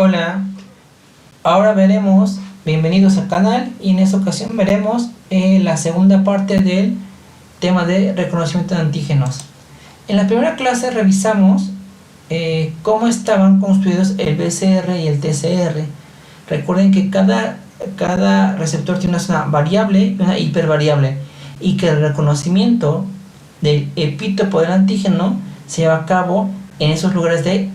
Hola, ahora veremos, bienvenidos al canal, y en esta ocasión veremos la segunda parte del tema de reconocimiento de antígenos. En la primera clase revisamos cómo estaban construidos el BCR y el TCR. Recuerden que cada receptor tiene una zona variable y una hipervariable, y que el reconocimiento del epítopo del antígeno se lleva a cabo en esos lugares de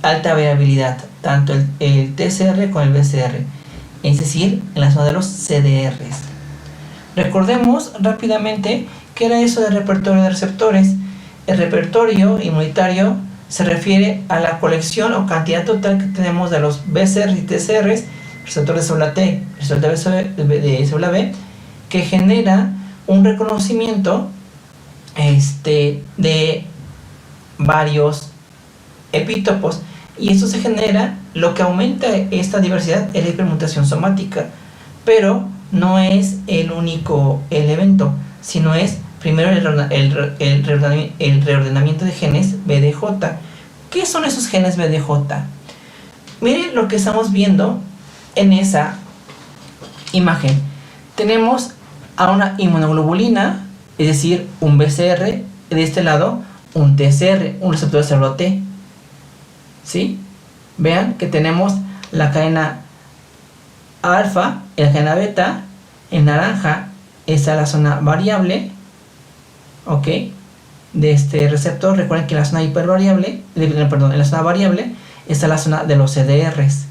alta variabilidad, tanto el TCR como el BCR, es decir, en la zona de los CDRs. Recordemos rápidamente qué era eso del repertorio de receptores. El repertorio inmunitario se refiere a la colección o cantidad total que tenemos de los BCR y TCRs, receptor de célula T, receptor de célula B, que genera un reconocimiento de varios epítopos, y esto se genera, lo que aumenta esta diversidad es la hipermutación somática, pero no es el único elemento, sino es primero el reordenamiento de genes BDJ. ¿Qué son esos genes BDJ? Miren lo que estamos viendo en esa imagen. Tenemos a una inmunoglobulina, es decir, un BCR, de este lado un TCR, un receptor de célula T. ¿Sí? Vean que tenemos la cadena alfa y la cadena beta. En naranja está la zona variable, ¿ok?, de este receptor. Recuerden que en la zona hipervariable, en la zona variable está la zona de los CDRs,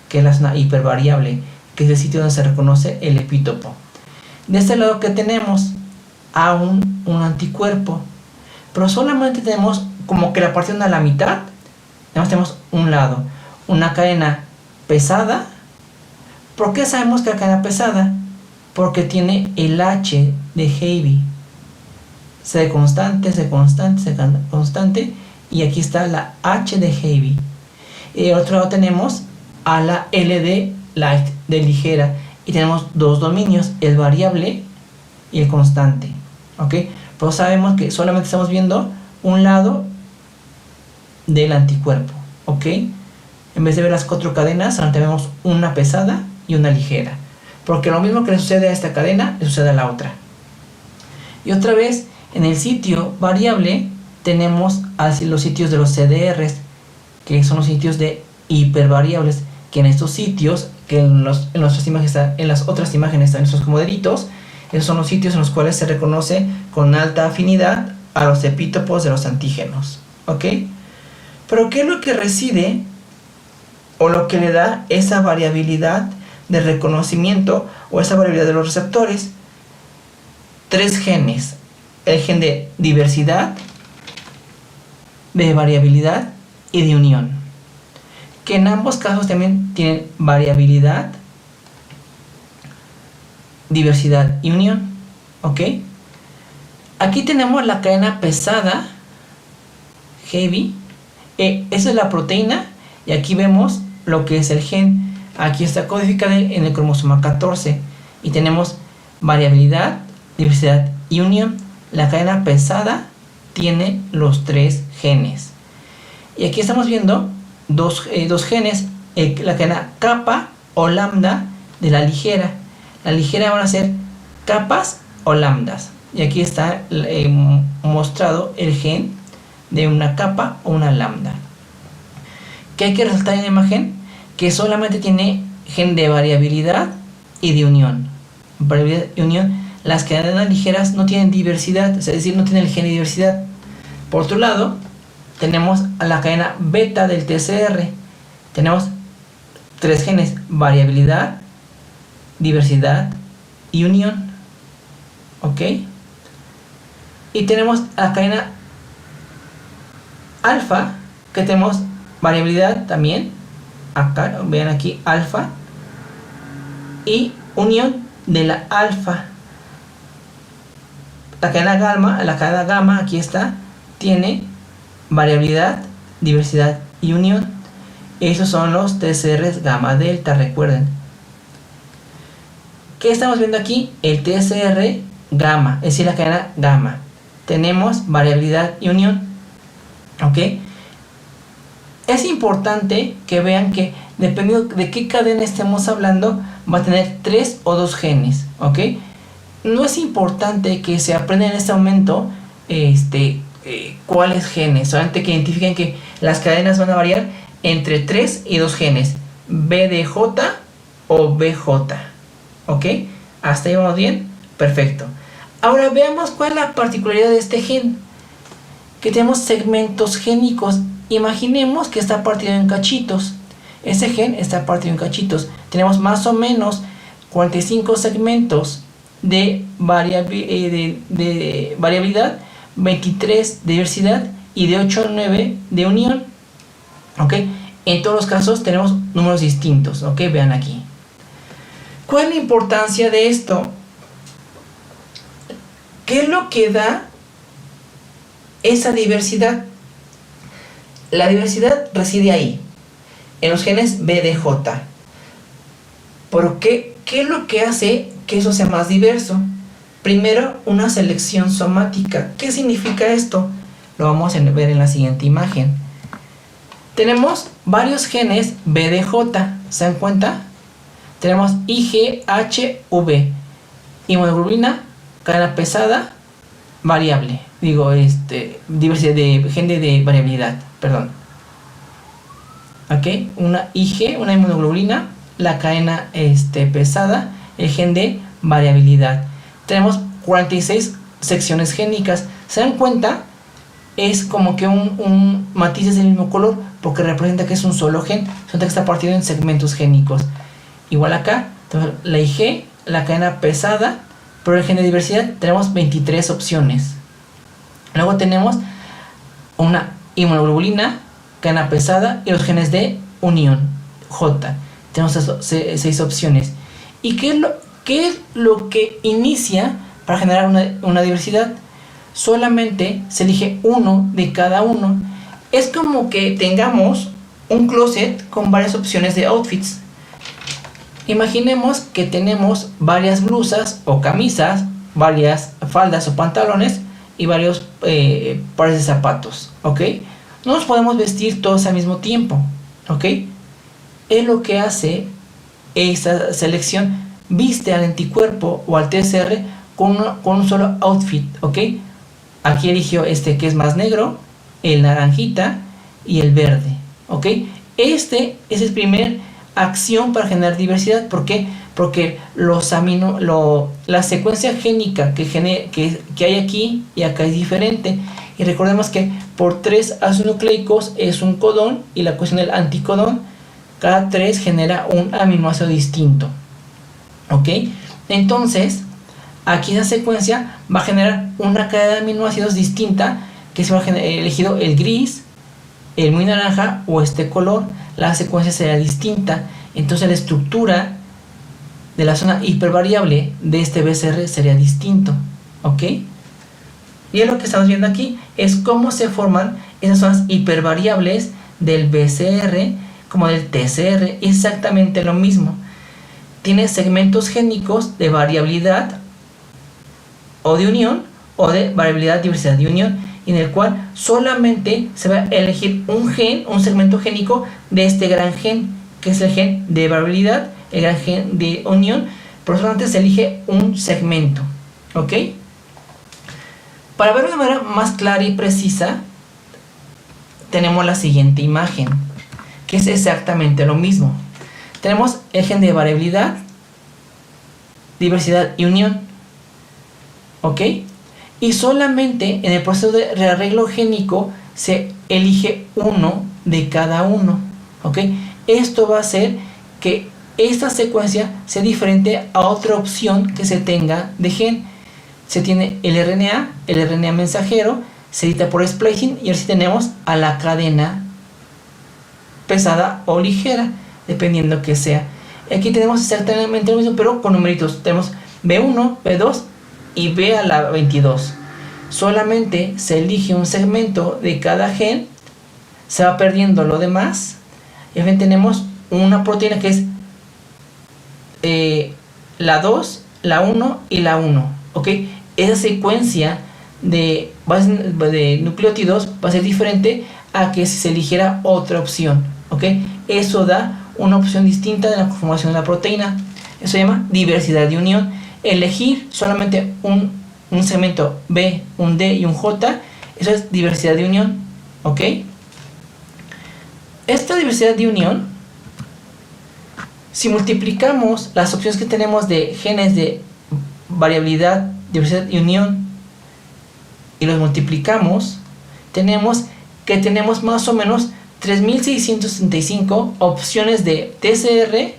que es la zona hipervariable, que es el sitio donde se reconoce el epítopo. De este lado que tenemos a un anticuerpo, pero solamente tenemos como que la partición a la mitad. Tenemos un lado, una cadena pesada. ¿Por qué sabemos que la cadena pesada? Porque tiene el H de heavy. C constante, C constante, C constante. Y aquí está la H de heavy. Y del otro lado tenemos a la L de light, de ligera. Y tenemos dos dominios, el variable y el constante. ¿Ok? Pero sabemos que solamente estamos viendo un lado del anticuerpo, ¿ok? En vez de ver las cuatro cadenas, solamente vemos una pesada y una ligera, porque lo mismo que le sucede a esta cadena le sucede a la otra. Y otra vez, en el sitio variable tenemos así los sitios de los CDRs, que son los sitios de hipervariables, que en estos sitios, que en las otras imágenes están estos como deditos, esos son los sitios en los cuales se reconoce con alta afinidad a los epítopos de los antígenos, ¿ok? Pero ¿qué es lo que reside o lo que le da esa variabilidad de reconocimiento o esa variabilidad de los receptores? Tres genes: el gen de diversidad, de variabilidad y de unión, que en ambos casos también tienen variabilidad, diversidad y unión, ¿ok? Aquí tenemos la cadena pesada, heavy. Esa es la proteína, y aquí vemos lo que es el gen. Aquí está codificado en el cromosoma 14, y tenemos variabilidad, diversidad y unión. La cadena pesada tiene los tres genes, y aquí estamos viendo dos genes, la cadena kappa o lambda de la ligera. La ligera van a ser capas o lambdas, y aquí está mostrado el gen de una capa o una lambda. ¿Qué hay que resaltar en la imagen? Que solamente tiene gen de variabilidad y de unión. Variabilidad y unión. Las cadenas ligeras no tienen diversidad, es decir, no tienen el gen de diversidad. Por otro lado, tenemos a la cadena beta del TCR. Tenemos tres genes: variabilidad, diversidad y unión, ¿ok? Y tenemos a la cadena alfa, que tenemos variabilidad también, acá vean aquí alfa, y unión de la alfa. La cadena gamma, aquí está, tiene variabilidad, diversidad y unión. Esos son los TCRs gamma delta, recuerden. ¿Qué estamos viendo aquí? El TCR gamma, es decir, la cadena gamma. Tenemos variabilidad y unión, ¿ok? Es importante que vean que dependiendo de qué cadena estemos hablando, va a tener 3 o 2 genes, ¿ok? No es importante que se aprenda en este momento cuáles genes, solamente que identifiquen que las cadenas van a variar entre 3 y 2 genes, BDJ o BJ, ¿ok? ¿Hasta ahí vamos bien? Perfecto. Ahora veamos cuál es la particularidad de este gen, que tenemos segmentos génicos. Imaginemos que está partido en cachitos. Ese gen está partido en cachitos. Tenemos más o menos 45 segmentos de variabilidad, 23 de diversidad y de 8 a 9 de unión. ¿Ok? En todos los casos tenemos números distintos. ¿Ok? Vean aquí. ¿Cuál es la importancia de esto? ¿Qué es lo que da esa diversidad? La diversidad reside ahí, en los genes BDJ. ¿Por qué? ¿Qué es lo que hace que eso sea más diverso? Primero, una selección somática. ¿Qué significa esto? Lo vamos a ver en la siguiente imagen. Tenemos varios genes BDJ, ¿se dan cuenta? Tenemos IGHV, inmunoglobulina, cadena pesada, variable. Diversidad de gen de variabilidad, perdón. ¿Ok? Una IG, una inmunoglobulina, la cadena pesada, el gen de variabilidad. Tenemos 46 secciones génicas. ¿Se dan cuenta? Es como que un matiz del mismo color, porque representa que es un solo gen, solo que está partido en segmentos génicos. Igual acá, entonces, la IG, la cadena pesada, pero el gen de diversidad tenemos 23 opciones. Luego tenemos una inmunoglobulina, cadena pesada y los genes de unión, J. Tenemos 6 opciones. ¿Y qué es lo que inicia para generar una diversidad? Solamente se elige uno de cada uno. Es como que tengamos un closet con varias opciones de outfits. Imaginemos que tenemos varias blusas o camisas, varias faldas o pantalones y varios pares de zapatos, ¿ok? No nos podemos vestir todos al mismo tiempo, ¿ok? Es lo que hace esta selección, viste al anticuerpo o al TSR con un solo outfit, ¿ok? Aquí eligió que es más negro, el naranjita y el verde, ¿ok? Es el primer acción para generar diversidad. ¿Por qué? Porque la secuencia génica que hay aquí y acá es diferente. Y recordemos que por 3 ácidos nucleicos es un codón, y la cuestión del anticodón, cada 3 genera un aminoácido distinto. ¿Ok? Entonces, aquí esa secuencia va a generar una cadena de aminoácidos distinta, que se va a elegido el gris, el muy naranja o este color. La secuencia será distinta. Entonces la estructura de la zona hipervariable de este BCR sería distinto. ¿Ok? Y es lo que estamos viendo aquí, es cómo se forman esas zonas hipervariables del BCR como del TCR. Exactamente lo mismo. Tiene segmentos génicos de variabilidad o de unión, o de variabilidad, diversidad de unión, en el cual solamente se va a elegir un gen, un segmento génico de este gran gen, que es el gen de variabilidad, el gran gen de unión. Por eso antes se elige un segmento. ¿Ok? Para ver de una manera más clara y precisa, tenemos la siguiente imagen, que es exactamente lo mismo. Tenemos el gen de variabilidad, diversidad y unión. ¿Ok? Y solamente en el proceso de rearreglo génico se elige uno de cada uno. ¿Ok? Esto va a hacer que esta secuencia sea diferente a otra opción que se tenga de gen. Se tiene el RNA mensajero, se edita por splicing, y así tenemos a la cadena pesada o ligera, dependiendo que sea. Aquí tenemos exactamente lo mismo, pero con numeritos. Tenemos B1, B2 y B a la 22. Solamente se elige un segmento de cada gen, se va perdiendo lo demás, y aquí tenemos una proteína que es la 2, la 1 y la 1. ¿Ok? Esa secuencia de nucleótidos va a ser diferente a que si se eligiera otra opción, ¿ok? Eso da una opción distinta de la conformación de la proteína. Eso se llama diversidad de unión. Elegir solamente un segmento B, un D y un J, eso es diversidad de unión, ¿ok? Esta diversidad de unión, si multiplicamos las opciones que tenemos de genes de variabilidad, diversidad y unión, y los multiplicamos, tenemos más o menos 3665 opciones de TCR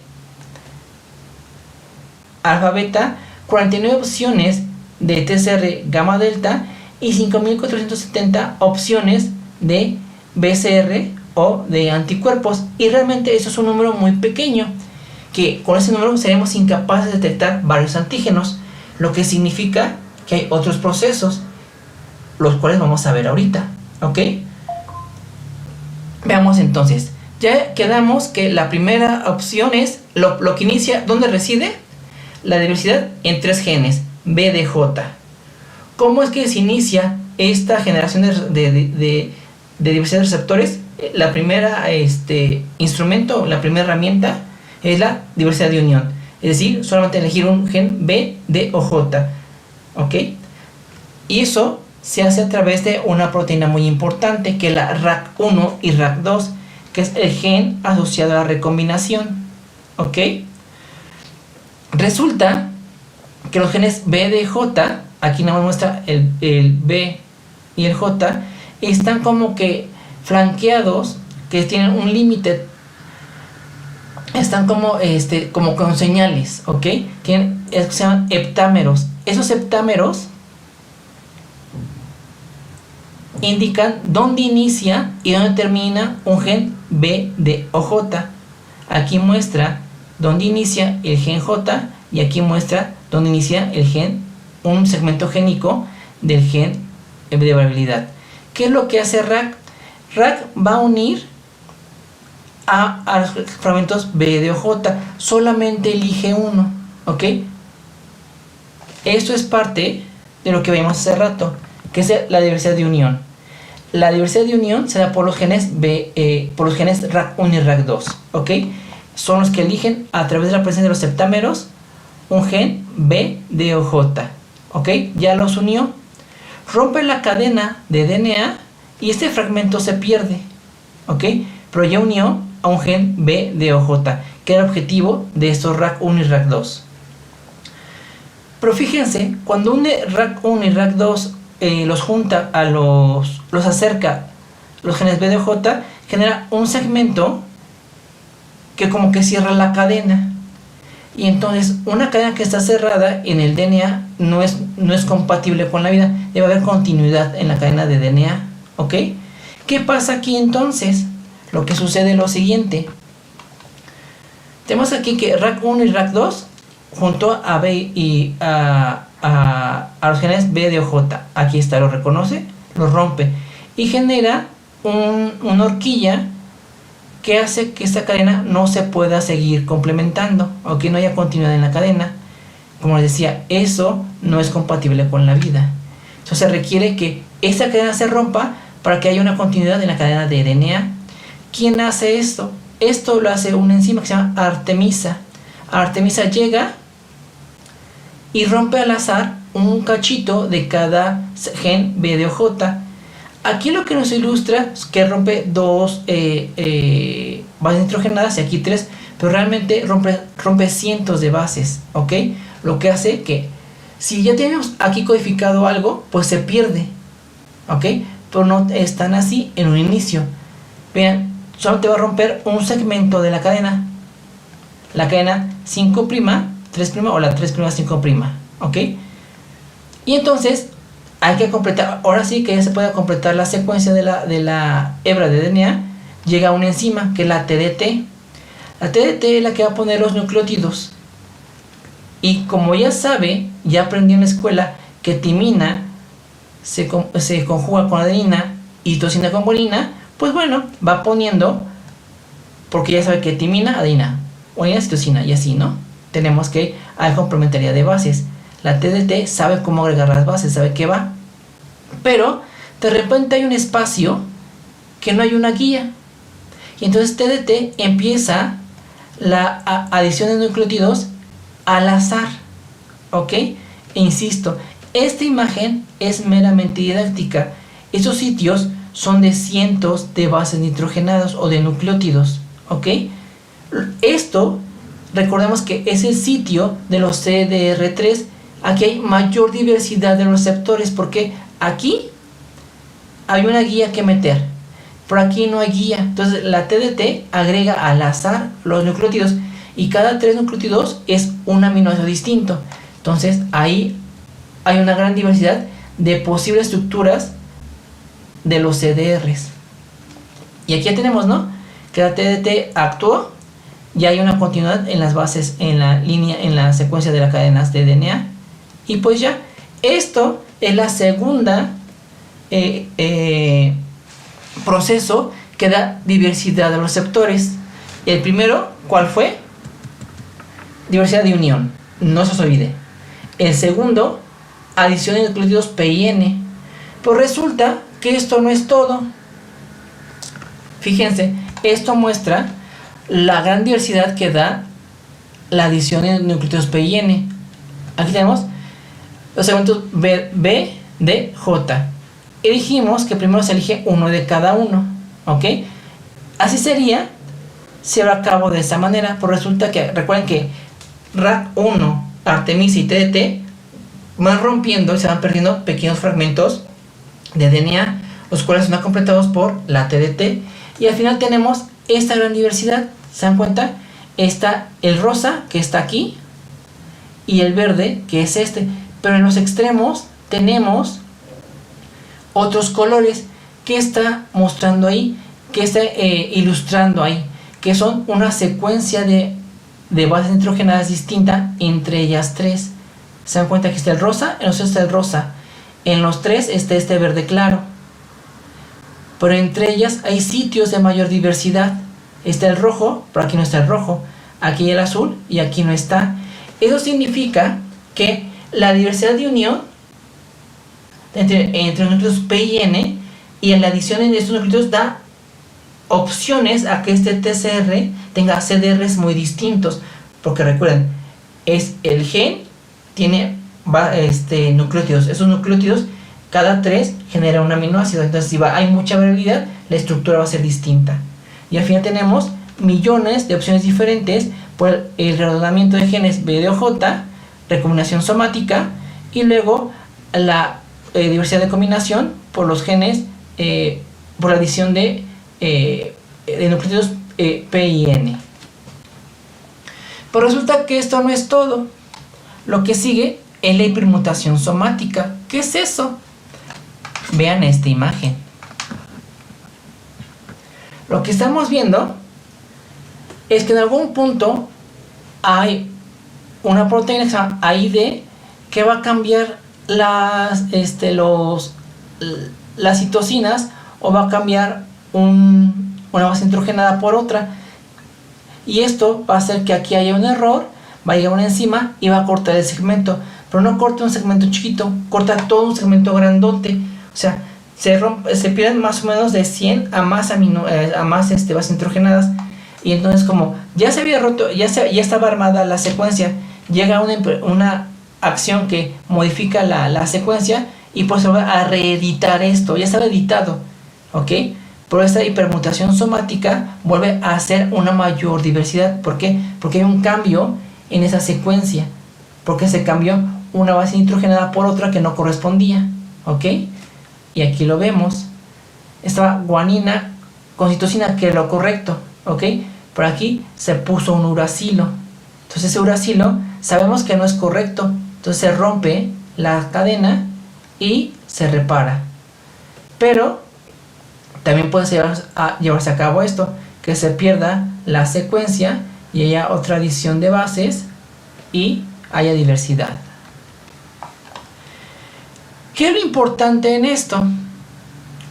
alfa beta, 49 opciones de TCR gamma delta y 5470 opciones de BCR o de anticuerpos. Y realmente eso es un número muy pequeño, que con ese número seremos incapaces de detectar varios antígenos, lo que significa que hay otros procesos, los cuales vamos a ver ahorita, ¿ok? Veamos entonces. Ya quedamos que la primera opción es lo que inicia, ¿dónde reside? La diversidad en 3 genes, B, D, J. ¿Cómo es que se inicia esta generación de diversidad de receptores? La primera instrumento, la primera herramienta es la diversidad de unión. Es decir, solamente elegir un gen B, D o J, ¿ok? Y eso se hace a través de una proteína muy importante, que es la RAC1 y RAC2, que es el gen asociado a la recombinación, ¿ok? Resulta que los genes B, D, J, aquí nada más muestra el B y el J, están como que flanqueados, que tienen un límite, están como con señales, ¿ok? Que se llaman heptámeros. Esos heptámeros indican dónde inicia y dónde termina un gen B, D o J. Aquí muestra dónde inicia el gen J y aquí muestra dónde inicia el gen, un segmento génico del gen de variabilidad. ¿Qué es lo que hace RAC? RAC va a unir a los fragmentos B, D o J. Solamente elige uno, ¿ok? Esto es parte de lo que vimos hace rato, que es la diversidad de unión. La diversidad de unión se da por los genes por los genes RAC1 y RAC2, ¿ok? Son los que eligen a través de la presencia de los septámeros un gen B, D o J, ¿ok? Ya los unió, rompe la cadena de DNA y este fragmento se pierde, ¿ok? Pero ya unió a un gen B, D o J, que era el objetivo de estos RAC1 y RAC2. Pero fíjense, cuando une RAC1 y RAC2, los junta los acerca los genes B, D o J, genera un segmento que como que cierra la cadena. Y entonces una cadena que está cerrada en el DNA no es compatible con la vida. Debe haber continuidad en la cadena de DNA, ¿ok? ¿Qué pasa aquí entonces? Lo que sucede es lo siguiente. Tenemos aquí que RAC1 y RAC2 junto a B y a los genes B, D o J. Aquí está, lo reconoce, lo rompe y genera una horquilla que hace que esta cadena no se pueda seguir complementando o que no haya continuidad en la cadena. Como les decía, eso no es compatible con la vida. Entonces se requiere que esta cadena se rompa para que haya una continuidad en la cadena de DNA. ¿Quién hace esto? Esto lo hace una enzima que se llama Artemisa. Artemisa llega y rompe al azar un cachito de cada gen B, D o J. Aquí lo que nos ilustra es que rompe dos bases nitrogenadas y aquí 3, pero realmente rompe cientos de bases, ¿ok? Lo que hace que si ya tenemos aquí codificado algo, pues se pierde, ¿ok? Pero no es tan así en un inicio. Vean, solo te va a romper un segmento de la cadena 5', 3' o la 3', 5', ¿ok? Y entonces hay que completar, ahora sí que ya se puede completar la secuencia de la hebra de DNA. Llega una enzima que es la TDT. La TDT es la que va a poner los nucleótidos. Y como ya sabe, ya aprendió en la escuela que timina se conjuga con adenina y citosina con guanina, pues bueno, va poniendo, porque ya sabe que timina, adenina, guanina, citosina y así, ¿no? Tenemos que hay complementariedad de bases. La TDT sabe cómo agregar las bases, sabe qué va. Pero de repente hay un espacio que no hay una guía. Y entonces TDT empieza la adición de nucleótidos al azar, ¿ok? E insisto, esta imagen es meramente didáctica. Estos sitios son de cientos de bases nitrogenadas o de nucleótidos, ¿ok? Esto, recordemos que es el sitio de los CDR3. Aquí hay mayor diversidad de receptores porque aquí hay una guía que meter, por aquí no hay guía. Entonces la TDT agrega al azar los nucleótidos y cada 3 nucleótidos es un aminoácido distinto. Entonces ahí hay una gran diversidad de posibles estructuras de los CDRs. Y aquí ya tenemos, ¿no?, que la TDT actuó, ya hay una continuidad en las bases, en la línea, en la secuencia de las cadenas de DNA. Y pues ya, esto es la segunda proceso que da diversidad de los receptores. El primero, ¿cuál fue? Diversidad de unión, no se os olvide. El segundo, adición de nucleótidos P y N. Pues resulta que esto no es todo. Fíjense, esto muestra la gran diversidad que da la adición de nucleótidos P y N. Aquí tenemos los segmentos B, D, J. Y dijimos que primero se elige uno de cada uno, ¿ok? Así sería si lo acabo de esta manera. Pues resulta que, recuerden que RAC1, Artemisa y TDT van rompiendo y se van perdiendo pequeños fragmentos de DNA, los cuales son completados por la TDT. Y al final tenemos esta gran diversidad. ¿Se dan cuenta? Está el rosa, que está aquí, y el verde, que es este. Pero en los extremos tenemos otros colores que está mostrando ahí, que está ilustrando ahí, que son una secuencia de bases nitrogenadas distinta entre ellas 3. ¿Se dan cuenta que está el rosa? En los 3 está el rosa. En los 3 está este verde claro. Pero entre ellas hay sitios de mayor diversidad. Está el rojo, pero aquí no está el rojo. Aquí hay el azul y aquí no está. Eso significa que la diversidad de unión entre los nucleótidos P y N y en la adición de estos nucleótidos da opciones a que este TCR tenga CDRs muy distintos. Porque recuerden, es el gen, tiene nucleótidos. Esos nucleótidos, cada 3 genera un aminoácido. Entonces, si hay mucha variabilidad, la estructura va a ser distinta. Y al final tenemos millones de opciones diferentes por el reordenamiento de genes B, D o J, recombinación somática, y luego la diversidad de combinación por los genes, por la adición de nucleótidos P y N. Pero resulta que esto no es todo. Lo que sigue es la hipermutación somática. ¿Qué es eso? Vean esta imagen. Lo que estamos viendo es que en algún punto hay una proteína AID que va a cambiar las citocinas, o va a cambiar una base nitrogenada por otra, y esto va a hacer que aquí haya un error, va a llegar una enzima y va a cortar el segmento, pero no corta un segmento chiquito, corta todo un segmento grandote. O sea, se pierden más o menos de 100 a más bases nitrogenadas. Y entonces, como ya se había roto, ya estaba armada la secuencia, llega una acción que modifica la secuencia, y pues se va a reeditar esto. Ya estaba editado, ¿ok? Pero esta hipermutación somática vuelve a hacer una mayor diversidad. ¿Por qué? Porque hay un cambio en esa secuencia, porque se cambió una base nitrogenada por otra que no correspondía, ¿ok? Y aquí lo vemos. Estaba guanina con citosina, que es lo correcto, ¿ok? Por aquí se puso un uracilo. Entonces ese uracilo sabemos que no es correcto. Entonces se rompe la cadena y se repara. Pero también puede llevarse a cabo esto, que se pierda la secuencia y haya otra adición de bases y haya diversidad. ¿Qué es lo importante en esto?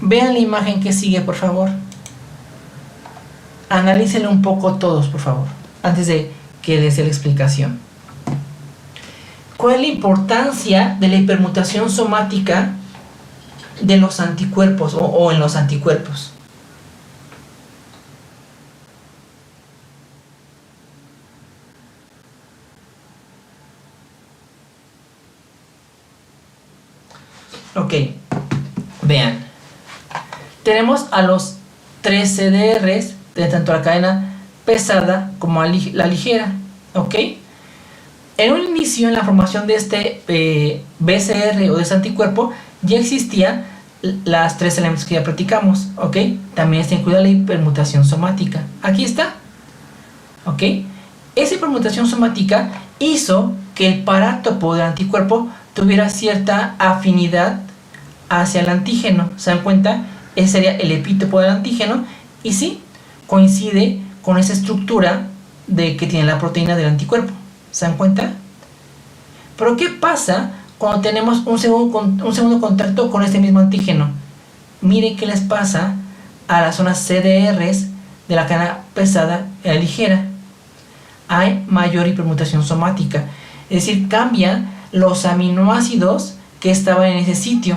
Vean la imagen que sigue, por favor. Analícenlo un poco todos, por favor, antes de que les dé la explicación. ¿Cuál es la importancia de la hipermutación somática de los anticuerpos o en los anticuerpos? Ok, vean. Tenemos a los 3 CDRs de tanto la cadena pesada como la ligera. Ok. En un inicio, en la formación de este BCR o de este anticuerpo, ya existían las 3 elementos que ya platicamos. Ok. También está incluida la hipermutación somática. Aquí está. Ok. Esa hipermutación somática hizo que el parátopo del anticuerpo tuviera cierta afinidad hacia el antígeno. ¿Se dan cuenta? Ese sería el epítopo del antígeno. Y sí, coincide con esa estructura de que tiene la proteína del anticuerpo. ¿Se dan cuenta? Pero ¿qué pasa cuando tenemos un segundo contacto con este mismo antígeno? Miren qué les pasa a las zonas CDRs de la cadena pesada y la ligera. Hay mayor hipermutación somática. Es decir, cambian los aminoácidos que estaban en ese sitio.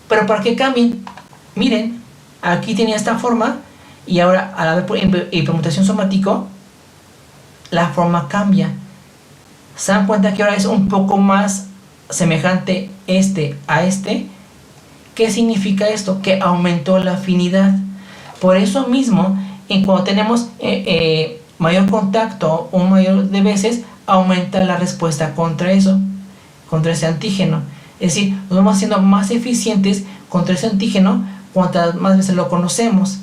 ¿Pero para qué cambien? Miren, aquí tenía esta forma y ahora al haber hipermutación somático, la forma cambia. ¿Se dan cuenta que ahora es un poco más semejante este a este? ¿Qué significa esto? Que aumentó la afinidad. Por eso mismo, cuando tenemos mayor contacto o mayor de veces, aumenta la respuesta contra eso, contra ese antígeno. Es decir, nos vamos haciendo más eficientes contra ese antígeno cuantas más veces lo conocemos.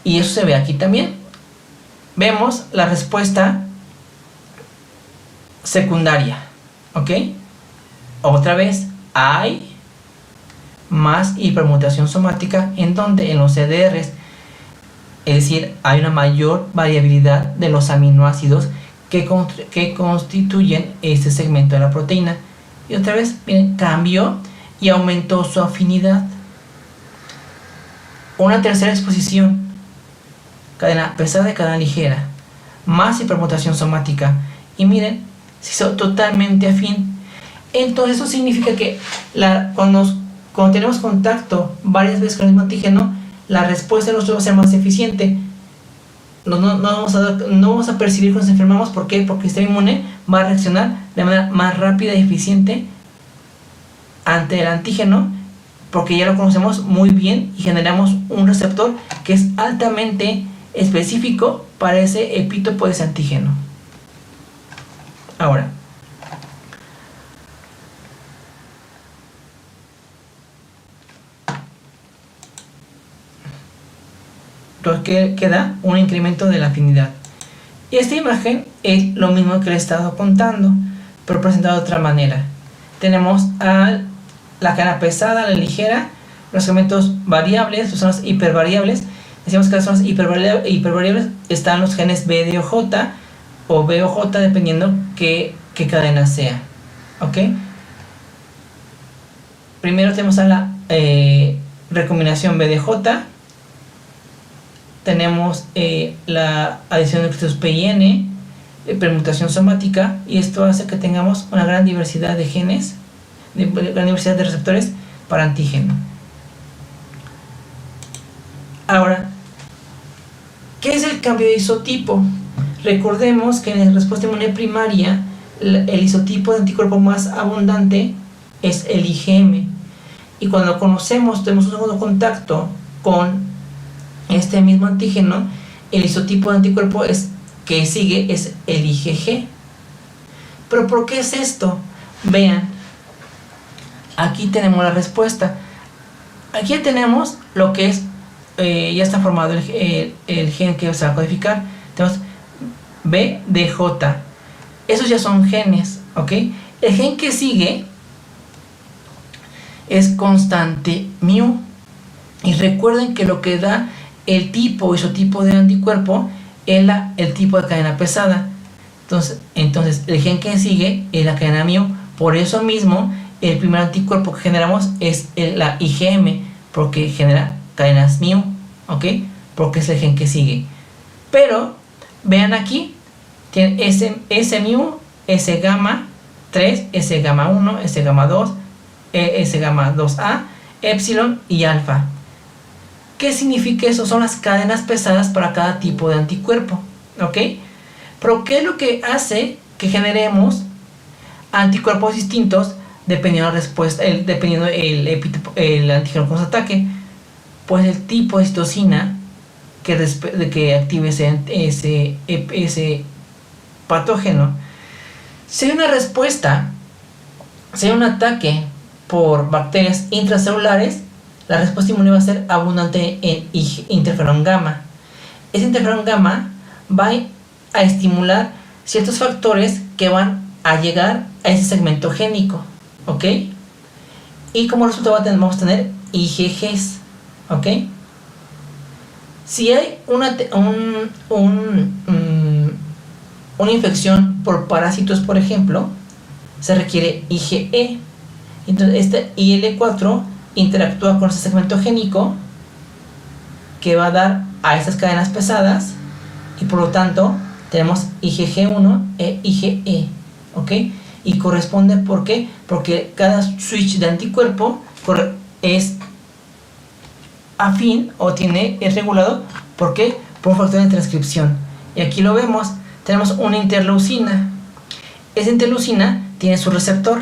Y eso se ve aquí también. Vemos la respuesta secundaria. ¿Ok? Otra vez, hay más hipermutación somática. ¿En donde? En los CDRs. Es decir, hay una mayor variabilidad de los aminoácidos que constituyen este segmento de la proteína. Y otra vez, miren, cambió y aumentó su afinidad. Una tercera exposición. Cadena pesada y cadena ligera. Más hipermutación somática. Y miren, se hizo totalmente afín. Entonces eso significa que cuando tenemos contacto varias veces con el mismo antígeno, la respuesta de nosotros va a ser más eficiente. No vamos a percibir cuando nos enfermamos. ¿Por qué? Porque el sistema inmune va a reaccionar de manera más rápida y eficiente ante el antígeno, porque ya lo conocemos muy bien y generamos un receptor que es altamente específico para ese epítopo de ese antígeno. Ahora, entonces queda un incremento de la afinidad. Y esta imagen es lo mismo que le he estado contando, pero presentado de otra manera. Tenemos a la cadena pesada, la ligera, los segmentos variables, las zonas hipervariables. Decimos que las zonas hipervariables están los genes B, D o J, o B o J, dependiendo qué cadena sea. ¿Ok? Primero tenemos a la recombinación BDJ. Tenemos la adición de nucleótidos P y N, permutación somática, y esto hace que tengamos una gran diversidad de genes, gran diversidad de receptores para antígeno. Ahora, ¿qué es el cambio de isotipo? Recordemos que en la respuesta inmune primaria, el isotipo de anticuerpo más abundante es el IgM. Y cuando conocemos, tenemos un segundo contacto con este mismo antígeno, el isotipo de anticuerpo que sigue es el IgG. ¿Pero por qué es esto? Vean, aquí tenemos la respuesta. Aquí tenemos lo que es, ya está formado el gen que se va a codificar. Tenemos BDJ. Esos ya son genes, ¿ok? El gen que sigue es constante mu. Y recuerden que lo que da el isotipo de anticuerpo es el tipo de cadena pesada. Entonces el gen que sigue es la cadena mu. Por eso mismo, el primer anticuerpo que generamos es la IgM, porque genera cadenas mu, ¿ok? Porque es el gen que sigue. Pero vean aquí, tiene S mu, S gamma 3, S gamma 1, S gamma 2, S gamma 2A, epsilon y alfa. ¿Qué significa eso? Son las cadenas pesadas para cada tipo de anticuerpo, ¿ok? Pero ¿qué es lo que hace que generemos anticuerpos distintos dependiendo la respuesta, dependiendo el antígeno con su ataque, pues el tipo de citocina que active ese patógeno. Si hay una respuesta, si hay un ataque por bacterias intracelulares, la respuesta inmune va a ser abundante en interferón gamma. Ese interferón gamma va a estimular ciertos factores que van a llegar a ese segmento génico, ¿ok? Y como resultado vamos a tener IgGs, ¿ok? Si hay una infección por parásitos, por ejemplo, se requiere IgE. Entonces este IL4 interactúa con ese segmento génico que va a dar a estas cadenas pesadas, y por lo tanto tenemos IgG1 e IgE, ¿ok? Y corresponde, ¿por qué? Porque cada switch de anticuerpo es afín o es regulado, ¿por qué? Por un factor de transcripción. Y aquí lo vemos, tenemos una interleucina. Esa interleucina tiene su receptor,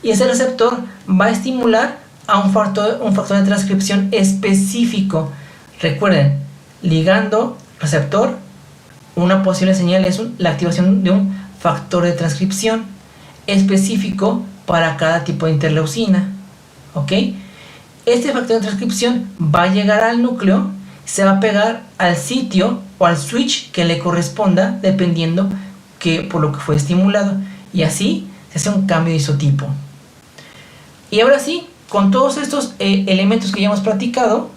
y ese receptor va a estimular a un factor de transcripción específico. Recuerden, ligando receptor, una posible señal es la activación de un factor de transcripción específico para cada tipo de interleucina, ¿ok? Este factor de transcripción va a llegar al núcleo, se va a pegar al sitio o al switch que le corresponda, dependiendo por lo que fue estimulado, y así se hace un cambio de isotipo. Y ahora sí, con todos estos elementos que ya hemos platicado,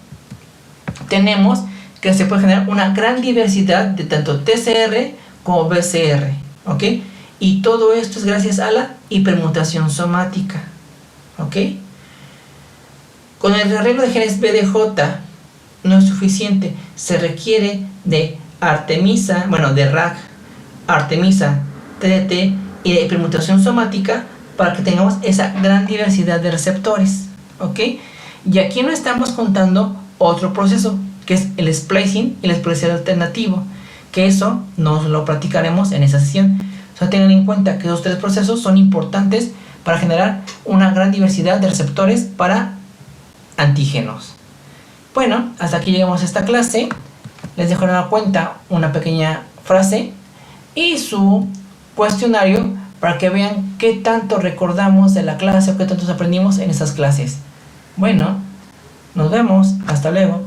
tenemos que se puede generar una gran diversidad de tanto TCR como BCR, ¿ok? Y todo esto es gracias a la hipermutación somática, ¿ok? Con el arreglo de genes BDJ no es suficiente, se requiere de Artemisa, de RAG, Artemisa, TDT y de hipermutación somática para que tengamos esa gran diversidad de receptores, ¿ok? Y aquí no estamos contando otro proceso, que es el splicing y el splicing alternativo, que eso nos lo practicaremos en esa sesión. O sea, tengan en cuenta que esos tres procesos son importantes para generar una gran diversidad de receptores para antígenos. Bueno, hasta aquí llegamos a esta clase. Les dejo en la cuenta una pequeña frase y su cuestionario para que vean qué tanto recordamos de la clase o qué tanto aprendimos en esas clases. Bueno, nos vemos. Hasta luego.